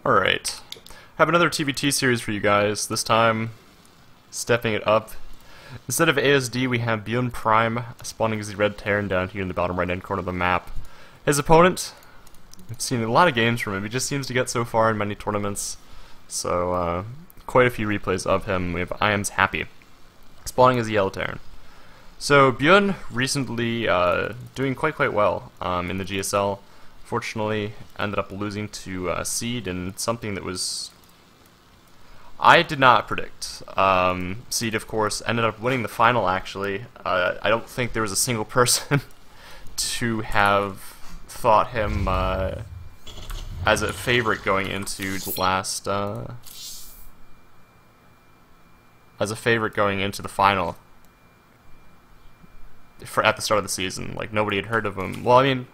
Alright. Have another TBT series for you guys, this time stepping it up. Instead of ASD, we have ByuNPrime spawning as the red Terran down here in the bottom right hand corner of the map. His opponent, I've seen a lot of games from him, he just seems to get so far in many tournaments. So, quite a few replays of him. We have IMHappy spawning as the yellow Terran. So, Byun recently doing quite well in the GSL. Fortunately, ended up losing to Seed in something that was... I did not predict. Seed, of course, ended up winning the final, actually. I don't think there was a single person to have thought him as a favorite going into the last... as a favorite going into the final at the start of the season. Like, nobody had heard of him. Well, I mean...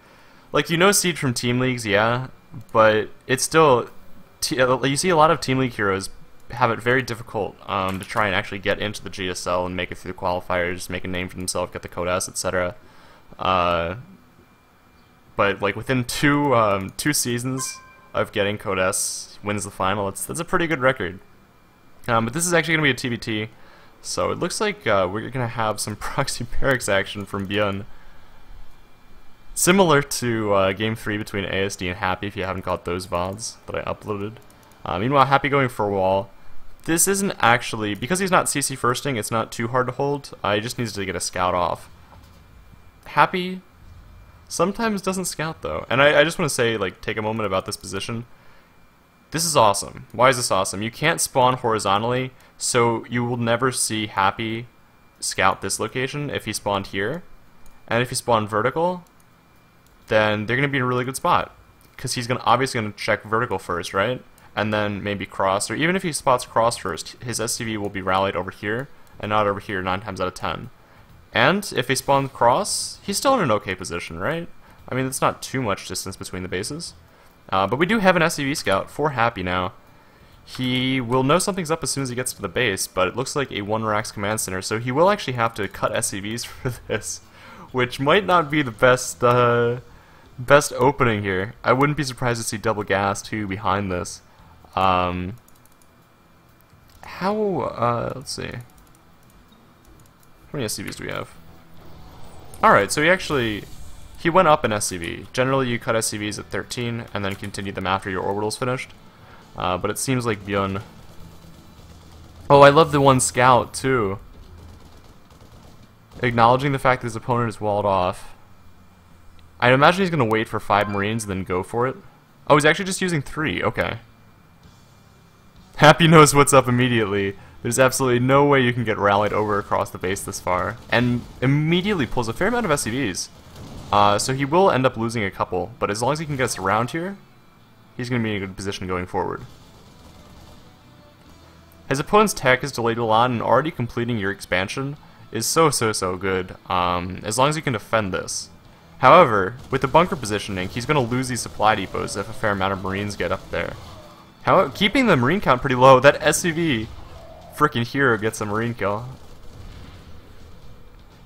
Like, you know Seed from Team Leagues, yeah, but it's still... you see a lot of Team League heroes have it very difficult to try and actually get into the GSL and make it through the qualifiers, make a name for themselves, get the code S, etc. But, like, within two seasons of getting code S, wins the final, that's a pretty good record. But this is actually going to be a TBT, so it looks like we're going to have some proxy barracks action from Byun. Similar to Game 3 between ASD and Happy, if you haven't got those VODs that I uploaded. Meanwhile, Happy going for a wall. This isn't actually, because he's not CC firsting, it's not too hard to hold. He just needs to get a scout off. Happy sometimes doesn't scout though. And I just want to say, like, take a moment about this position. This is awesome. Why is this awesome? You can't spawn horizontally, so you will never see Happy scout this location if he spawned here. And if he spawned vertical, then they're going to be in a really good spot. Because he's obviously going to check vertical first, right? And then maybe cross, or even if he spots cross first, his SCV will be rallied over here, and not over here 9 times out of 10. And if he spawns cross, he's still in an okay position, right? I mean, it's not too much distance between the bases. But we do have an SCV scout for Happy now. He will know something's up as soon as he gets to the base, but it looks like a 1-Rax command center, so he will actually have to cut SCVs for this, which might not be the best opening here. I wouldn't be surprised to see double gas too behind this. Let's see. How many SCVs do we have? Alright, so he went up in SCV. Generally you cut SCVs at 13 and then continue them after your orbital's finished. But it seems like Byun... Oh, I love the one scout too. Acknowledging the fact that his opponent is walled off. I imagine he's going to wait for 5 Marines and then go for it. Oh, he's actually just using 3. Okay. Happy knows what's up immediately. There's absolutely no way you can get rallied over across the base this far. And immediately pulls a fair amount of SCVs. So he will end up losing a couple, but as long as he can get us around here, he's going to be in a good position going forward. His opponent's tech is delayed a lot, and already completing your expansion is so good, as long as you can defend this. However, with the bunker positioning, he's going to lose these supply depots if a fair amount of Marines get up there. However, keeping the Marine count pretty low, that SCV freaking hero gets a Marine kill.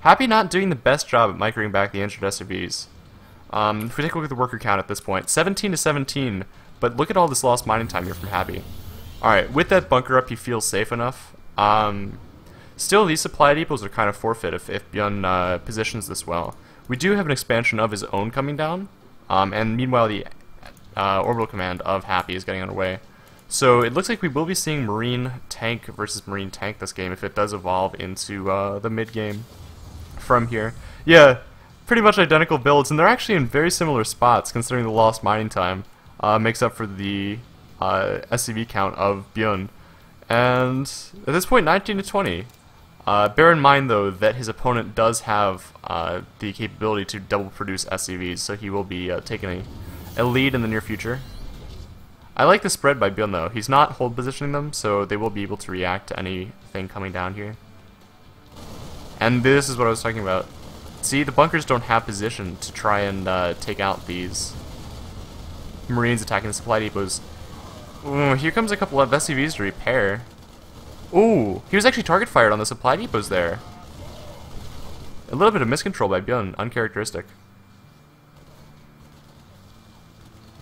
Happy not doing the best job at microing back the injured SCVs. If we take a look at the worker count at this point, 17 to 17, but look at all this lost mining time here from Happy. Alright, with that bunker up, he feels safe enough. Still, these supply depots are kind of forfeit if Byun positions this well. We do have an expansion of his own coming down, and meanwhile the orbital command of Happy is getting underway. So it looks like we will be seeing Marine tank versus Marine tank this game if it does evolve into the mid game from here. Yeah, pretty much identical builds, and they're actually in very similar spots considering the lost mining time makes up for the SCV count of Byun. And at this point, 19 to 20. Bear in mind, though, that his opponent does have the capability to double produce SCVs, so he will be taking a lead in the near future. I like the spread by Byun, though. He's not hold positioning them, so they will be able to react to anything coming down here. And this is what I was talking about. See, the bunkers don't have position to try and take out these Marines attacking the supply depots. Ooh, here comes a couple of SCVs to repair. Ooh, he was actually target fired on the supply depots there. A little bit of miscontrol by Byun, uncharacteristic.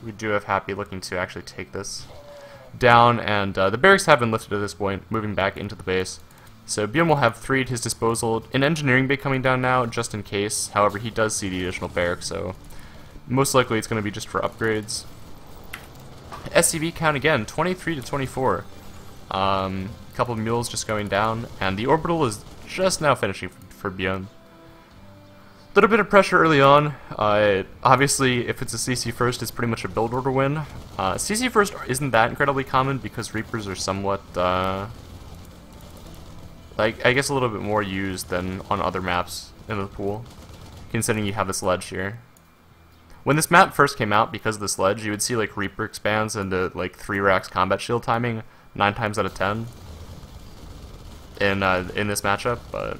We do have Happy looking to actually take this. down, and the barracks have been lifted at this point, moving back into the base. So ByuN will have 3 at his disposal. An engineering bay coming down now, just in case. However, he does see the additional barracks, so most likely it's going to be just for upgrades. SCV count again, 23 to 24. Couple of mules just going down, and the orbital is just now finishing for ByuN. Little bit of pressure early on. Obviously, if it's a CC first, it's pretty much a build order win. CC first isn't that incredibly common because Reapers are somewhat, like, I guess a little bit more used than on other maps in the pool, considering you have this ledge here. When this map first came out, because of this ledge, you would see like Reaper expands into like 3 racks combat shield timing 9 times out of 10 in this matchup, but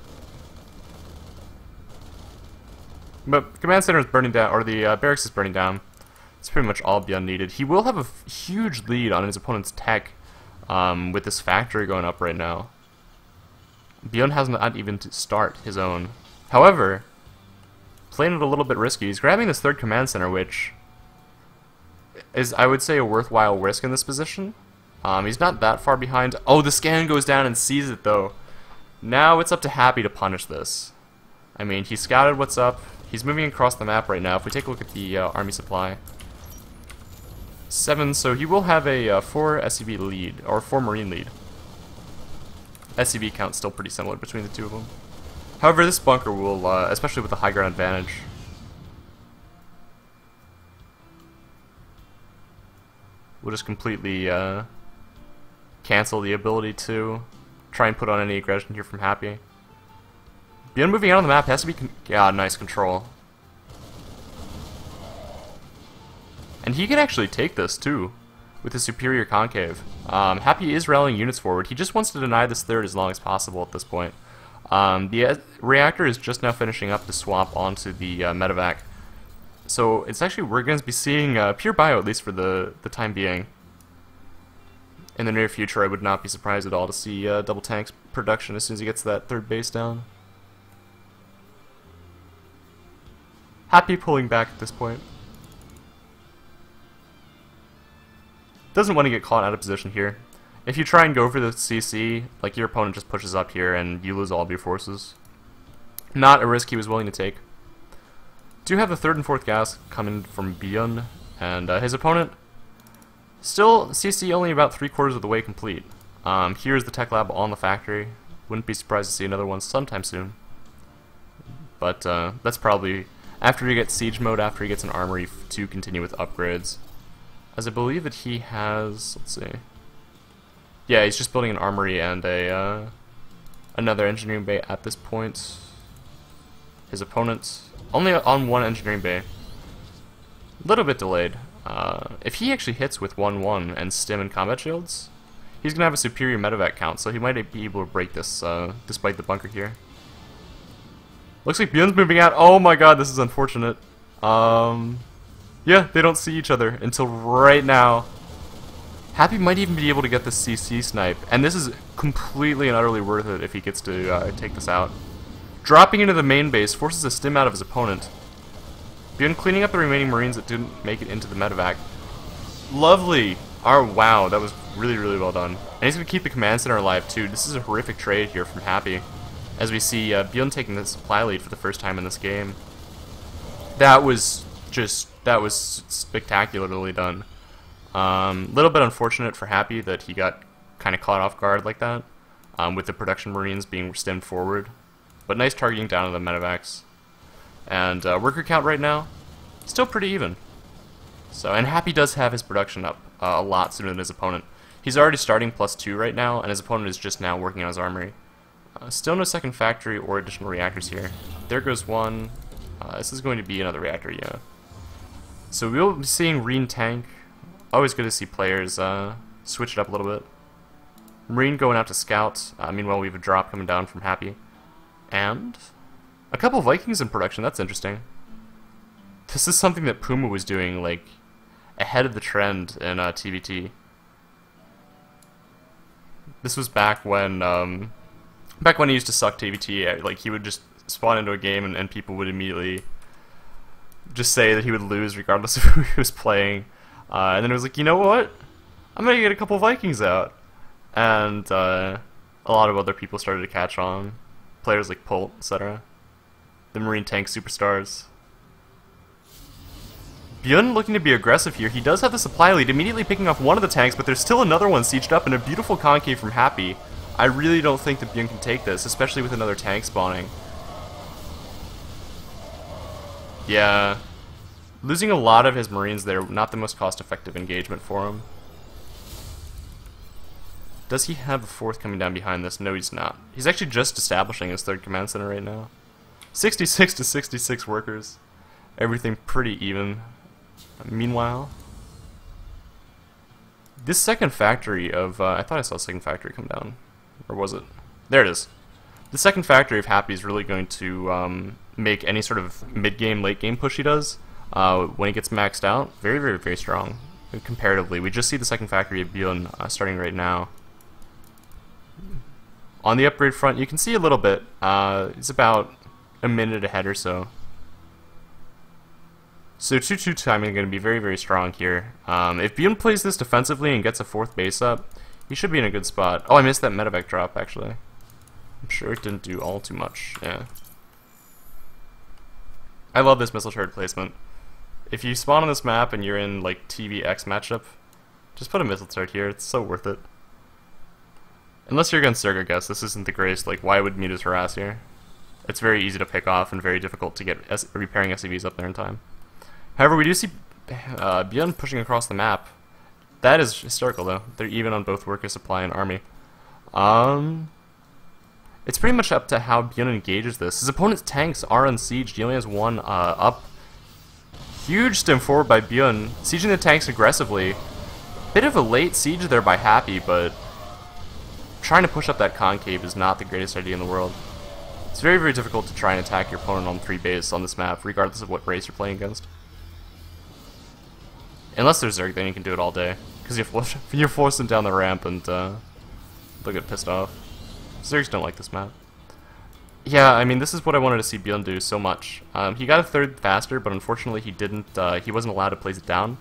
command center is burning down, or the barracks is burning down. It's pretty much all ByuN needed. He will have a huge lead on his opponent's tech with this factory going up right now. ByuN has not even to start his own. However, playing it a little bit risky. He's grabbing this 3rd command center, which is, I would say, a worthwhile risk in this position. He's not that far behind. Oh, the scan goes down and sees it, though. Now it's up to Happy to punish this. I mean, he scouted what's up. He's moving across the map right now. If we take a look at the army supply. 7, so he will have a 4 SCV lead, or 4 Marine lead. SCV count's still pretty similar between the two of them. However, this bunker will, especially with the high ground advantage, will just completely cancel the ability to try and put on any aggression here from Happy. ByuN moving out on the map has to be, yeah, nice control. And he can actually take this too, with his superior concave. Happy is rallying units forward. He just wants to deny this 3rd as long as possible at this point. The reactor is just now finishing up to swap onto the medevac. So it's actually, we're going to be seeing pure bio, at least for the time being. In the near future, I would not be surprised at all to see double tanks production as soon as he gets that 3rd base down. Happy pulling back at this point. Doesn't want to get caught out of position here. If you try and go for the CC, like, your opponent just pushes up here and you lose all of your forces. Not a risk he was willing to take. Do have the 3rd and 4th gas coming from ByuN, and his opponent still CC only about 3/4 of the way complete. Here's the tech lab on the factory. Wouldn't be surprised to see another one sometime soon. But that's probably after he gets siege mode, after he gets an armory to continue with upgrades. As I believe that he has, let's see. Yeah, he's just building an armory and a another engineering bay at this point. His opponent only on 1 engineering bay. A little bit delayed. If he actually hits with 1-1 and stim and combat shields, he's gonna have a superior medevac count, so he might be able to break this despite the bunker here. Looks like ByuN's moving out. Oh my god, this is unfortunate. Yeah, they don't see each other until right now. Happy might even be able to get the CC snipe, and this is completely and utterly worth it if he gets to take this out. Dropping into the main base forces a stim out of his opponent. ByuN cleaning up the remaining Marines that didn't make it into the medevac. Lovely! Oh wow, that was really, really well done. And he's going to keep the command center alive too. This is a horrific trade here from Happy. As we see ByuN taking the supply lead for the first time in this game. That was spectacularly done. Little bit unfortunate for Happy that he got kind of caught off guard like that, with the production Marines being stemmed forward. But nice targeting down on the medevacs. And worker count right now, still pretty even. So, and Happy does have his production up a lot sooner than his opponent. He's already starting +2 right now, and his opponent is just now working on his armory. Still no second factory or additional reactors here. There goes one. This is going to be another reactor, yeah. So we'll be seeing Marine tank. Always good to see players switch it up a little bit. Marine going out to scout. Meanwhile, we have a drop coming down from Happy. And a couple Vikings in production. That's interesting. This is something that Puma was doing, like, ahead of the trend in TVT. This was back when he used to suck TVT. Like, he would just spawn into a game and people would immediately just say that he would lose regardless of who he was playing. And then it was like, you know what? I'm gonna get a couple Vikings out. And a lot of other people started to catch on. Players like Polt, etc. The Marine tank superstars. ByuN looking to be aggressive here. He does have the supply lead, immediately picking off one of the tanks, but there's still another one sieged up and a beautiful concave from Happy. I really don't think that ByuN can take this, especially with another tank spawning. Yeah. Losing a lot of his Marines there, not the most cost-effective engagement for him. Does he have a fourth coming down behind this? No, he's not. He's actually just establishing his third command center right now. 66 to 66 workers. Everything pretty even. Meanwhile, this second factory of... I thought I saw a second factory come down. Or was it? There it is. The second factory of Happy is really going to make any sort of mid-game, late-game push he does. When he gets maxed out, very, very, very strong. Comparatively. We just see the second factory of ByuN starting right now. On the upgrade front, you can see a little bit. It's about a minute ahead or so. So 2-2 timing going to be very, very strong here. If ByuN plays this defensively and gets a fourth base up, he should be in a good spot. Oh, I missed that medevac drop, actually. I'm sure it didn't do all too much. Yeah. I love this missile turret placement. If you spawn on this map and you're in, like, TVX matchup, just put a missile turret here. It's so worth it. Unless you're against Zerg, I guess. This isn't the greatest. Like, why would Mutas harass here? It's very easy to pick off and very difficult to get repairing SCVs up there in time. However, we do see ByuN pushing across the map. That is historical, though. They're even on both worker supply and army. It's pretty much up to how ByuN engages this. His opponent's tanks are unsieged. He only has one up. Huge stem forward by ByuN, sieging the tanks aggressively. Bit of a late siege there by Happy, but trying to push up that concave is not the greatest idea in the world. It's very, very difficult to try and attack your opponent on 3 base on this map, regardless of what race you're playing against. Unless there's Zerg, then you can do it all day. Because you're forcing down the ramp and they'll get pissed off. Zergs don't like this map. Yeah, I mean, this is what I wanted to see ByuN do so much. He got a third faster, but unfortunately he wasn't allowed to place it down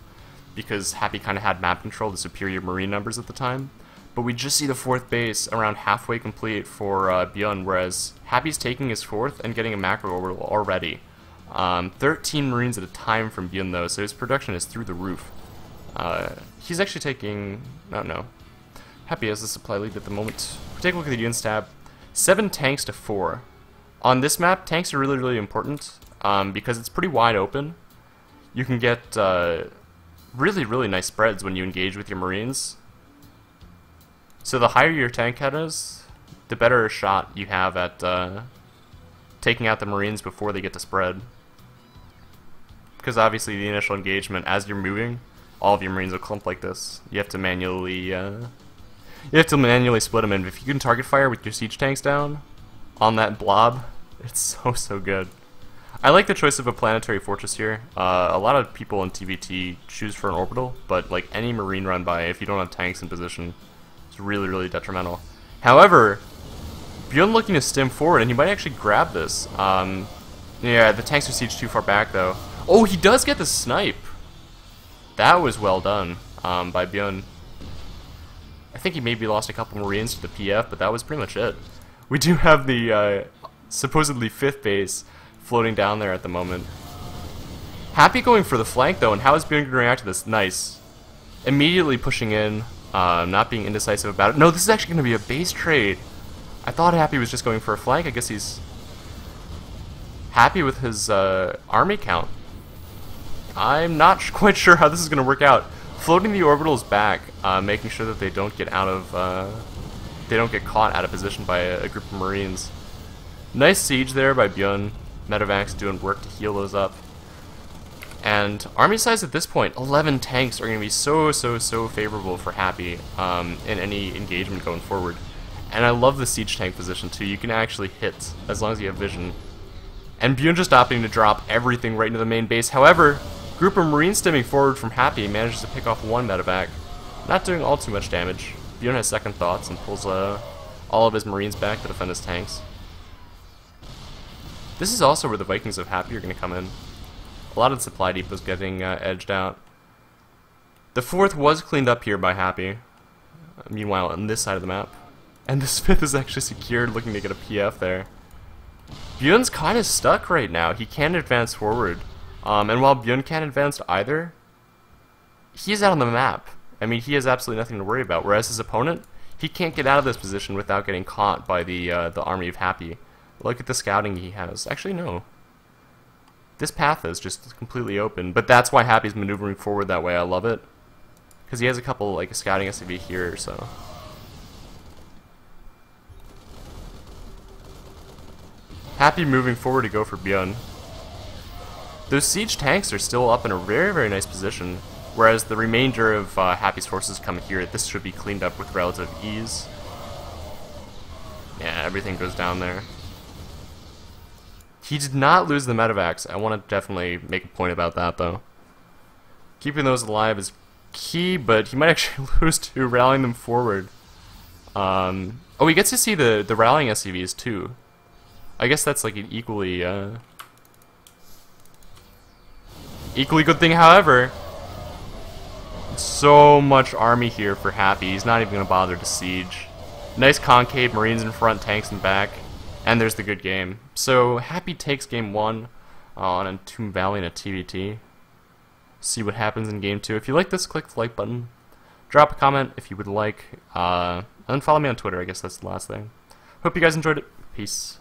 because Happy kind of had map control, the superior Marine numbers at the time. But we just see the fourth base around halfway complete for ByuN, whereas Happy's taking his fourth and getting a macro orbital already. 13 Marines at a time from ByuN, though, so his production is through the roof. He's actually taking... I don't know. Happy has the supply lead at the moment. If we take a look at the unit stab, 7 tanks to 4. On this map, tanks are really, really important because it's pretty wide open. You can get really, really nice spreads when you engage with your Marines. So the higher your tank head is, the better shot you have at taking out the Marines before they get to spread. Because obviously the initial engagement, as you're moving, all of your Marines will clump like this. You have to manually split them in. If you can target fire with your siege tanks down on that blob, it's so, so good. I like the choice of a planetary fortress here. A lot of people in TVT choose for an orbital, but like any Marine run by, if you don't have tanks in position, it's really, really detrimental. However, ByuN looking to stem forward, and he might actually grab this. Yeah, the tanks are sieged too far back, though. Oh, he does get the snipe! That was well done by ByuN. I think he maybe lost a couple Marines to the PF, but that was pretty much it. We do have the supposedly 5th base floating down there at the moment. Happy going for the flank, though, and how is ByuN going to react to this? Nice. Immediately pushing in, not being indecisive about it. No, this is actually going to be a base trade. I thought Happy was just going for a flank. I guess he's happy with his army count. I'm not quite sure how this is going to work out. Floating the orbitals back, making sure that they don't get out of, they don't get caught out of position by a group of Marines. Nice siege there by ByuN. Medevacs doing work to heal those up. And army size at this point, 11 tanks are going to be so, so, so favorable for Happy in any engagement going forward. And I love the siege tank position too. You can actually hit as long as you have vision. And ByuN just opting to drop everything right into the main base. However, group of Marines stemming forward from Happy manages to pick off one medevac. Not doing all too much damage. ByuN has second thoughts and pulls all of his Marines back to defend his tanks. This is also where the Vikings of Happy are going to come in. A lot of the supply depots getting edged out. The 4th was cleaned up here by Happy. Meanwhile, on this side of the map. And this 5th is actually secured, looking to get a PF there. Byun's kind of stuck right now. He can't advance forward. And while Byun can't advance either, he's out on the map. I mean, he has absolutely nothing to worry about. Whereas his opponent, he can't get out of this position without getting caught by the army of Happy. Look at the scouting he has. Actually, no. This path is just completely open. But that's why Happy's maneuvering forward that way. I love it. Because he has a couple, like, a scouting SCV here or so. Happy moving forward to go for Byun. Those siege tanks are still up in a very, very nice position. Whereas the remainder of Happy's forces come here. This should be cleaned up with relative ease. Yeah, everything goes down there. He did not lose the medevacs. I want to definitely make a point about that, though. Keeping those alive is key, but he might actually lose to rallying them forward. Oh, he gets to see the rallying SCVs, too. I guess that's like an equally good thing, however. So much army here for Happy. He's not even going to bother to siege. Nice concave, Marines in front, tanks in back. And there's the good game. So Happy takes game 1 on Entomb Valley and a TVT. See what happens in game 2. If you like this, click the like button. Drop a comment if you would like. And follow me on Twitter. I guess that's the last thing. Hope you guys enjoyed it. Peace.